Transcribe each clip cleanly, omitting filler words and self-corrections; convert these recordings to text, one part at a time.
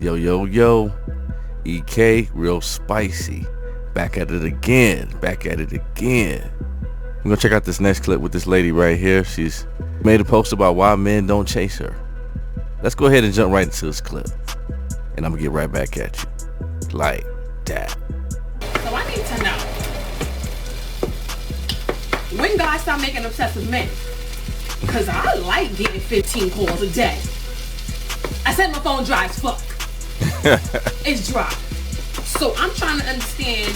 Yo, yo, yo. EK, Reelspicy. Back at it again. We're gonna check out this next clip with this lady right here. She's made a post about why men don't chase her. Let's go ahead and jump right into this clip. And I'm gonna get right back at you. Like that. So I need to know, when guys start making obsessive men? Because I like getting 15 calls a day. I said my phone dry as fuck. It's dry. So I'm trying to understand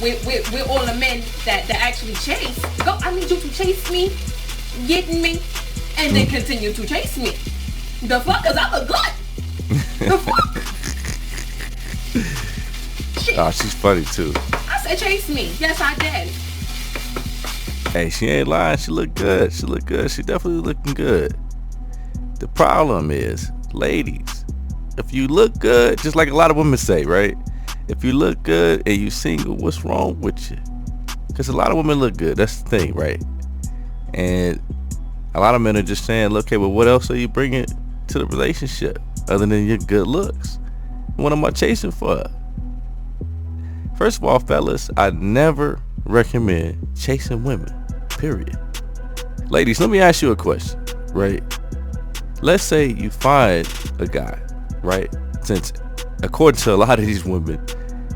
with all the men that actually chase. Go, I need you to chase me, get me, and then continue to chase me. The fuck, cause I look good. The fuck? Shit. Oh, she's funny too. I said chase me. Yes, I did. Hey, she ain't lying. She look good. She definitely looking good. The problem is, ladies, if you look good, just like a lot of women say, right? If you look good and you single, what's wrong with you? Because a lot of women look good. That's the thing, right? And a lot of men are just saying, okay, well, what else are you bringing to the relationship other than your good looks? What am I chasing for? First of all, fellas, I never recommend chasing women, period. Ladies, let me ask you a question, right? Let's say you find a guy, right? Since according to a lot of these women,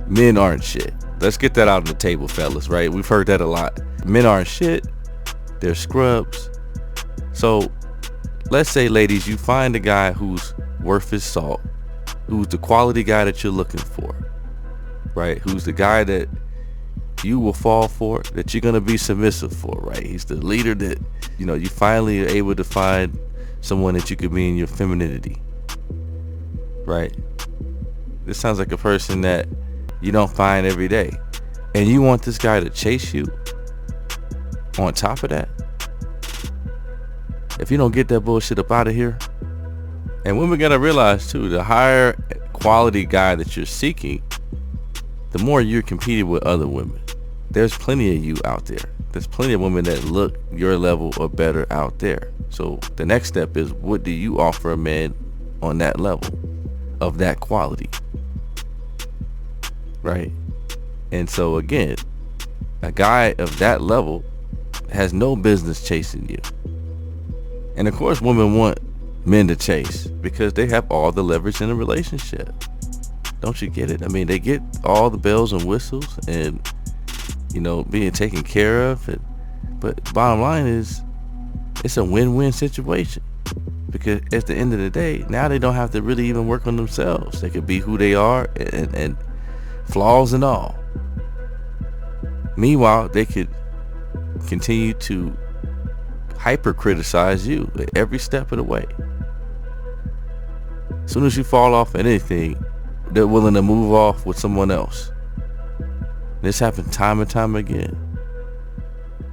men aren't shit. Let's get that out on the table, fellas, right? We've heard that a lot. Men aren't shit. They're scrubs. So let's say, ladies, you find a guy who's worth his salt, who's the quality guy that you're looking for, right? Who's the guy that you will fall for, that you're going to be submissive for, right? He's the leader that, you finally are able to find someone that you could be in your femininity, right? This sounds like a person that you don't find every day. And you want this guy to chase you on top of that? If you don't get that bullshit up out of here. And women gotta realize too, the higher quality guy that you're seeking, the more you're competing with other women. There's plenty of you out there. There's plenty of women that look your level or better out there. So the next step is, what do you offer a man on that level of that quality? Right? And so again, a guy of that level has no business chasing you. And of course, women want men to chase because they have all the leverage in a relationship. Don't you get it? I mean, they get all the bells and whistles and, being taken care of. But bottom line is, it's a win-win situation. Because at the end of the day, now they don't have to really even work on themselves. They could be who they are and flaws and all. Meanwhile, they could continue to hyper criticize you at every step of the way. As soon as you fall off at anything, they're willing to move off with someone else. This happened time and time again.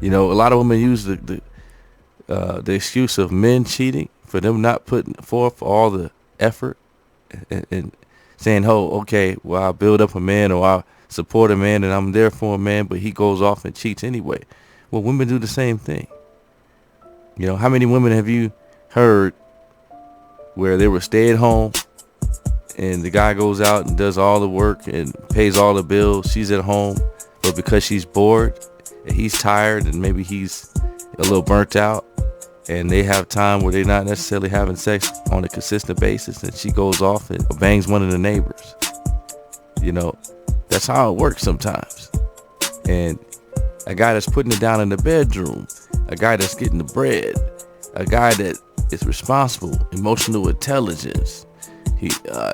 A lot of women use the excuse of men cheating for them not putting forth all the effort and saying, oh, okay, well, I'll build up a man or I'll support a man and I'm there for a man, but he goes off and cheats anyway. Well, women do the same thing. How many women have you heard where they were stay at home and the guy goes out and does all the work and pays all the bills, she's at home, but because she's bored and he's tired and maybe he's a little burnt out and they have time where they're not necessarily having sex on a consistent basis, and she goes off and bangs one of the neighbors. That's how it works sometimes. And a guy that's putting it down in the bedroom, a guy that's getting the bread, a guy that is responsible, emotional intelligence,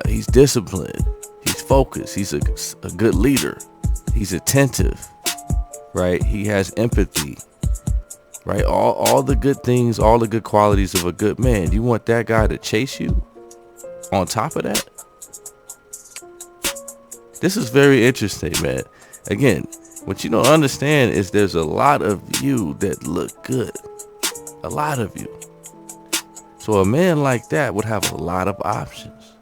he's disciplined, he's focused, he's a good leader, he's attentive, right? He has empathy, right? All the good things, all the good qualities of a good man. You want that guy to chase you on top of that? This is very interesting, man. Again, what you don't understand is there's a lot of you that look good. A lot of you. So a man like that would have a lot of options.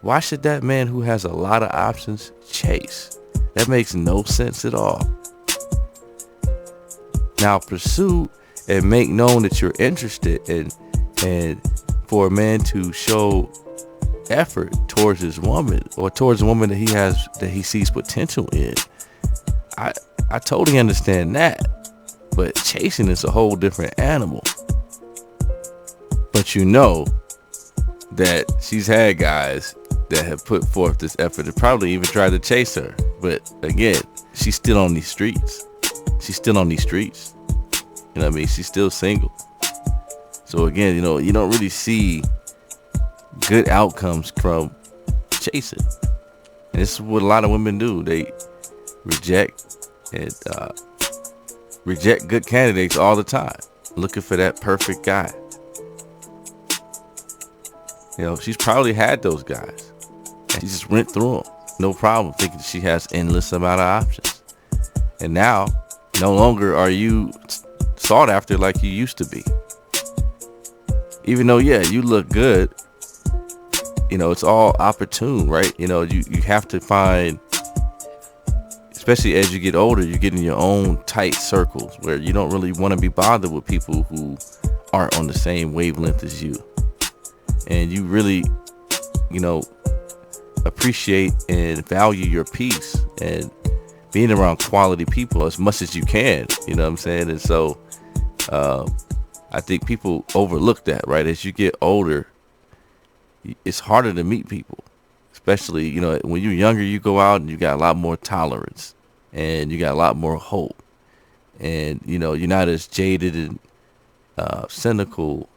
Why should that man who has a lot of options chase? That makes no sense at all. Now pursue and make known that you're interested in, and for a man to show effort towards his woman or towards a woman that he sees potential in. I totally understand that, but chasing is a whole different animal. But you know that she's had guys that have put forth this effort to probably even try to chase her. But again, she's still on these streets. You know what I mean? She's still single. So again, you know, you don't really see good outcomes from chasing. And this is what a lot of women do. They reject good candidates all the time, looking for that perfect guy. You know, she's probably had those guys, and she just went through them, no problem, thinking she has endless amount of options. And now, no longer are you sought after like you used to be. Even though, yeah, you look good, you know, it's all opportune, right? You know, you have to find, especially as you get older, you get in your own tight circles where you don't really want to be bothered with people who aren't on the same wavelength as you. And you really, you know, appreciate and value your peace and being around quality people as much as you can, you know what I'm saying? And so I think people overlook that, right? As you get older, it's harder to meet people, especially, you know, when you're younger, you go out and you got a lot more tolerance and you got a lot more hope. And, you know, you're not as jaded and cynical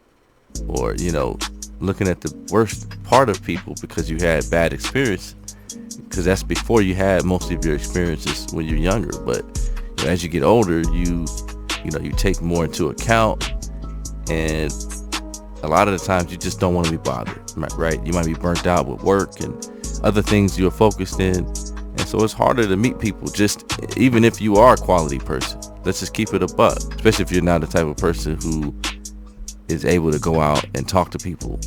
or, you know, looking at the worst part of people because you had bad experience, because that's before you had most of your experiences when you're younger. But you know, as you get older, you know, you take more into account, and a lot of the times you just don't want to be bothered, right? You might be burnt out with work and other things you're focused in, and so it's harder to meet people, just even if you are a quality person. Let's just keep it a buck, especially if you're not the type of person who is able to go out and talk to people,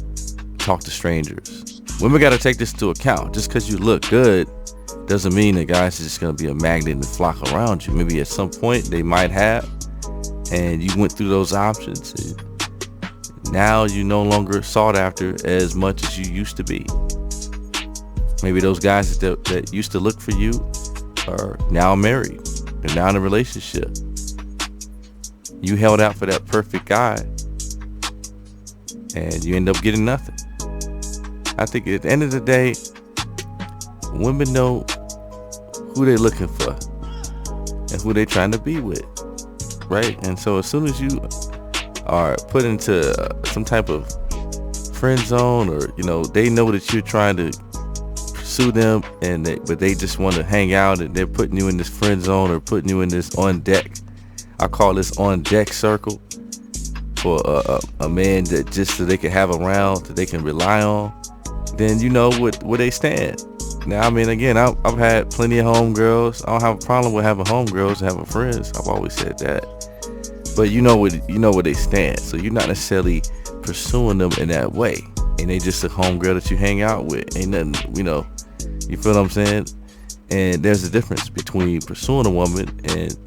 talk to strangers. Women got to take this into account. Just because you look good doesn't mean that guys are just going to be a magnet and flock around you. Maybe at some point they might have, and you went through those options, and now you're no longer sought after as much as you used to be. Maybe those guys that used to look for you are now married. They're now in a relationship. You held out for that perfect guy, and you end up getting nothing. I think at the end of the day, women know who they're looking for and who they're trying to be with, right? And so as soon as you are put into some type of friend zone, or, you know, they know that you're trying to pursue them, but they just want to hang out, and they're putting you in this friend zone or putting you in this on deck. I call this on deck circle for a man that just so they can have around, that they can rely on. Then you know where they stand. Now, I mean, again, I've had plenty of homegirls. I don't have a problem with having homegirls and having friends. I've always said that. But you know where they stand. So you're not necessarily pursuing them in that way. And they just a homegirl that you hang out with. Ain't nothing, you know, you feel what I'm saying? And there's a difference between pursuing a woman and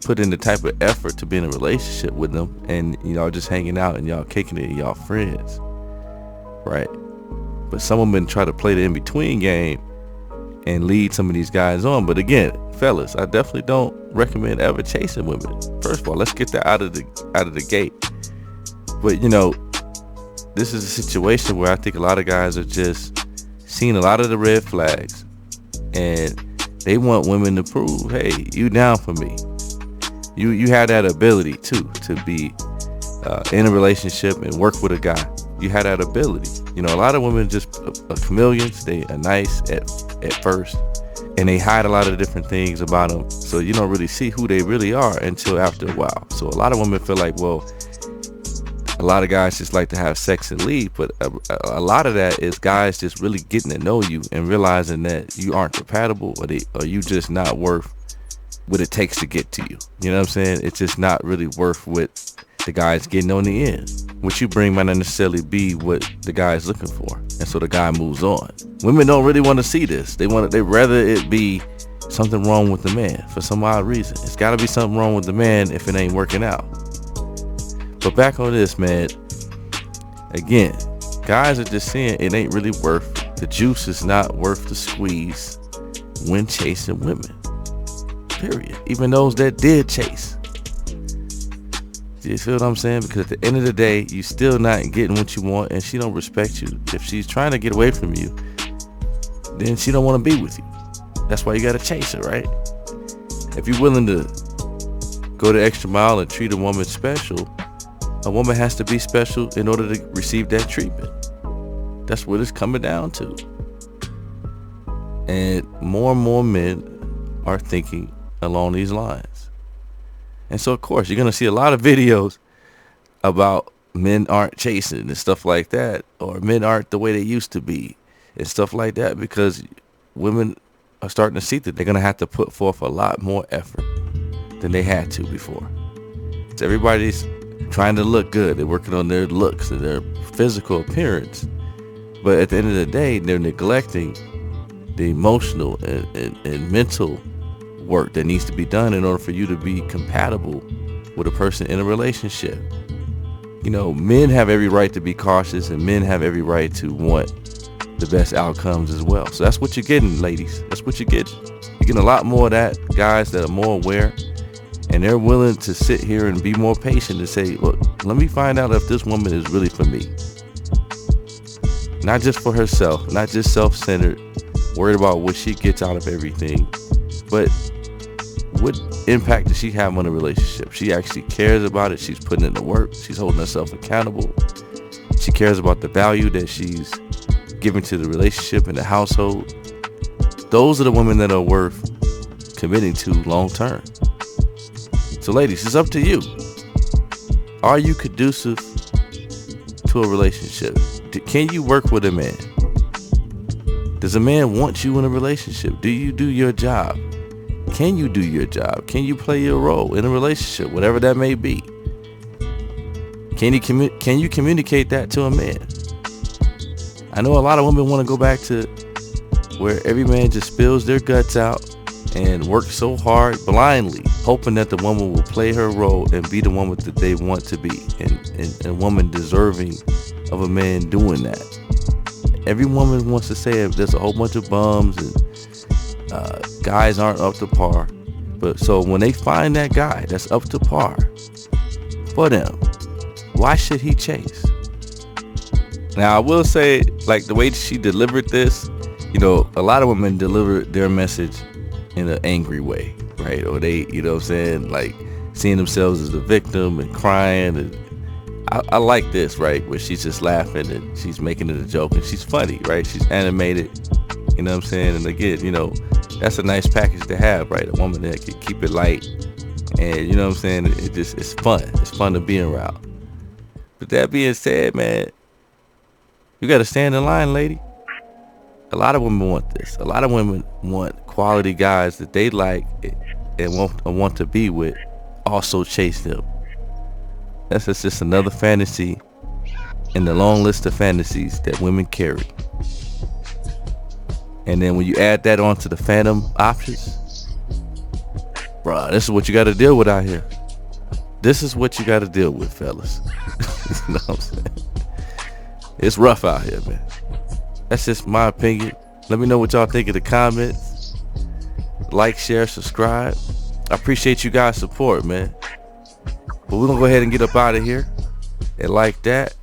putting the type of effort to be in a relationship with them, and, you know, just hanging out and y'all kicking it and y'all friends, right? But some women try to play the in-between game and lead some of these guys on. But again, fellas, I definitely don't recommend ever chasing women. First of all, let's get that out of the gate. But, you know, this is a situation where I think a lot of guys are just seeing a lot of the red flags, and they want women to prove, hey, you down for me. You have that ability too, to be in a relationship and work with a guy. You have that ability. You know, a lot of women just are chameleons. They are nice at first, and they hide a lot of different things about them. So you don't really see who they really are until after a while. So a lot of women feel like, well, a lot of guys just like to have sex and leave, but a lot of that is guys just really getting to know you and realizing that you aren't compatible, or you just not worth what it takes to get to you. You know what I'm saying? It's just not really worth what the guy's getting on the end. What you bring might not necessarily be what the guy's looking for, and so the guy moves on. Women don't really want to see this. They rather it be something wrong with the man for some odd reason. It's got to be something wrong with the man if it ain't working out. But back on this, man. Again, guys are just seeing it ain't really worth the juice is not worth the squeeze when chasing women. Period. Even those that did chase. You feel what I'm saying? Because at the end of the day, you still not getting what you want, and she don't respect you. If she's trying to get away from you, then she don't want to be with you. That's why you got to chase her, right? If you're willing to go the extra mile and treat a woman special, a woman has to be special in order to receive that treatment. That's what it's coming down to. And more men are thinking along these lines. And so, of course, you're going to see a lot of videos about men aren't chasing and stuff like that, or men aren't the way they used to be and stuff like that, because women are starting to see that they're going to have to put forth a lot more effort than they had to before. So everybody's trying to look good. They're working on their looks and their physical appearance. But at the end of the day, they're neglecting the emotional and mental work that needs to be done in order for you to be compatible with a person in a relationship. You know, men have every right to be cautious, and men have every right to want the best outcomes as well. So that's what you're getting, ladies. That's what you're getting. You're getting a lot more of that, guys that are more aware, and they're willing to sit here and be more patient and say, look, let me find out if this woman is really for me. Not just for herself, not just self-centered, worried about what she gets out of everything, but what impact does she have on the relationship? She actually cares about it. She's putting in the work. She's holding herself accountable. She cares about the value that she's giving to the relationship and the household. Those are the women that are worth committing to long term. So ladies, it's up to you. Are you conducive to a relationship? Can you work with a man? Does a man want you in a relationship? Do you do your job? Can you do your job? Can you play your role in a relationship, whatever that may be? Can you communicate that to a man? I know a lot of women want to go back to where every man just spills their guts out and works so hard blindly, hoping that the woman will play her role and be the woman that they want to be, and a woman deserving of a man doing that. Every woman wants to say there's a whole bunch of bums and guys aren't up to par. But so when they find that guy that's up to par for them, why should he chase? Now I will say, like, the way she delivered this, you know, a lot of women deliver their message in an angry way, right? Or they, you know what I'm saying, like seeing themselves as the victim and crying. And I like this, right, where she's just laughing and she's making it a joke and she's funny, right? She's animated, you know what I'm saying? And again, you know, that's a nice package to have, right? A woman that can keep it light, and you know what I'm saying? It's fun. It's fun to be around. But that being said, man, you got to stand in line, lady. A lot of women want this. A lot of women want quality guys that they like and want to be with, also chase them. That's just another fantasy in the long list of fantasies that women carry. And then when you add that onto the phantom options, bruh, this is what you got to deal with out here. This is what you got to deal with, fellas. You know what I'm saying? It's rough out here, man. That's just my opinion. Let me know what y'all think in the comments. Like, share, subscribe. I appreciate you guys' support, man. But we're going to go ahead and get up out of here. And like that,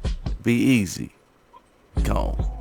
be easy. Gone.